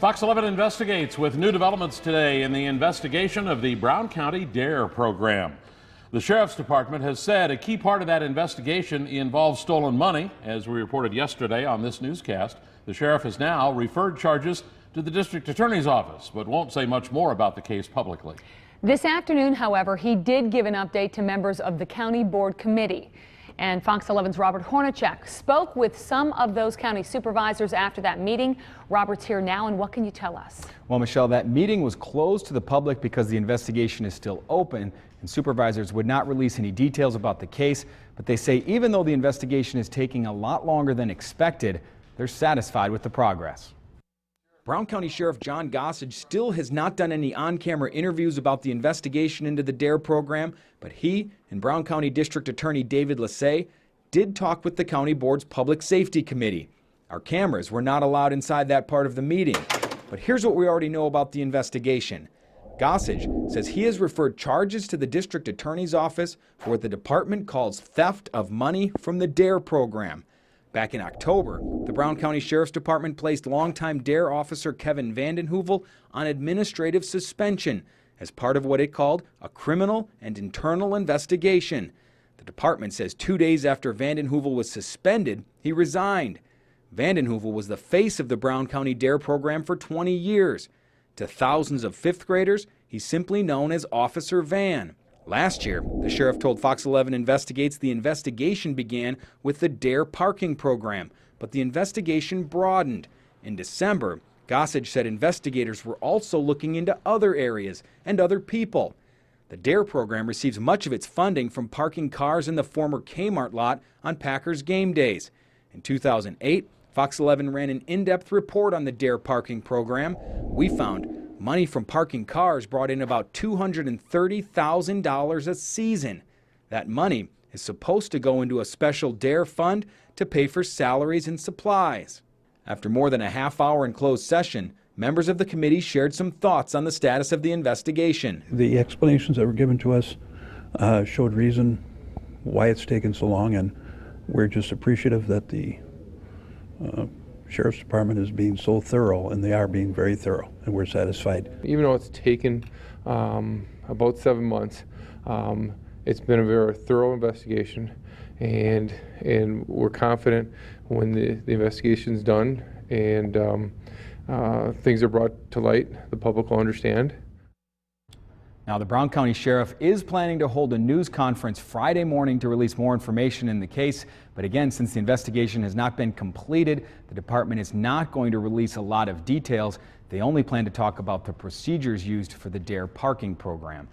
Fox 11 investigates with new developments today in the investigation of the Brown County DARE program. The Sheriff's Department has said a key part of that investigation involves stolen money. As we reported yesterday on this newscast, the sheriff has now referred charges to the district attorney's office, but won't say much more about the case publicly. This afternoon, however, he did give an update to members of the county board committee. And Fox 11's Robert Hornacek spoke with some of those county supervisors after that meeting. Robert's here now, and what can you tell us? Well, Michelle, that meeting was closed to the public because the investigation is still open, and supervisors would not release any details about the case. But they say even though the investigation is taking a lot longer than expected, they're satisfied with the progress. Brown County Sheriff John Gossage still has not done any on-camera interviews about the investigation into the DARE program, but he and Brown County District Attorney David Lassay did talk with the County Board's Public Safety Committee. Our cameras were not allowed inside that part of the meeting, but here's what we already know about the investigation. Gossage says he has referred charges to the District Attorney's Office for what the department calls theft of money from the DARE program. Back in October, the Brown County Sheriff's Department placed longtime DARE officer Kevin Vandenheuvel on administrative suspension as part of what it called a criminal and internal investigation. The department says 2 days after Vandenheuvel was suspended, he resigned. Vandenheuvel was the face of the Brown County DARE program for 20 years. To thousands of fifth graders, he's simply known as Officer Van. Last year, the sheriff told Fox 11 Investigates the investigation began with the DARE parking program, but the investigation broadened. In December, Gossage said investigators were also looking into other areas and other people. The DARE program receives much of its funding from parking cars in the former Kmart lot on Packers game days. In 2008, Fox 11 ran an in-depth report on the DARE parking program. We found money from parking cars brought in about $230,000 a season. That money is supposed to go into a special DARE fund to pay for salaries and supplies. After more than a half hour in closed session, members of the committee shared some thoughts on the status of the investigation. The explanations that were given to us showed reason why it's taken so long, and we're just appreciative that the Sheriff's Department is being so thorough, and they are being very thorough, and we're satisfied. Even though it's taken about 7 months, it's been a very thorough investigation, and we're confident when the investigation's done and things are brought to light, the public will understand. Now, the Brown County Sheriff is planning to hold a news conference Friday morning to release more information in the case. But again, since the investigation has not been completed, the department is not going to release a lot of details. They only plan to talk about the procedures used for the DARE parking program.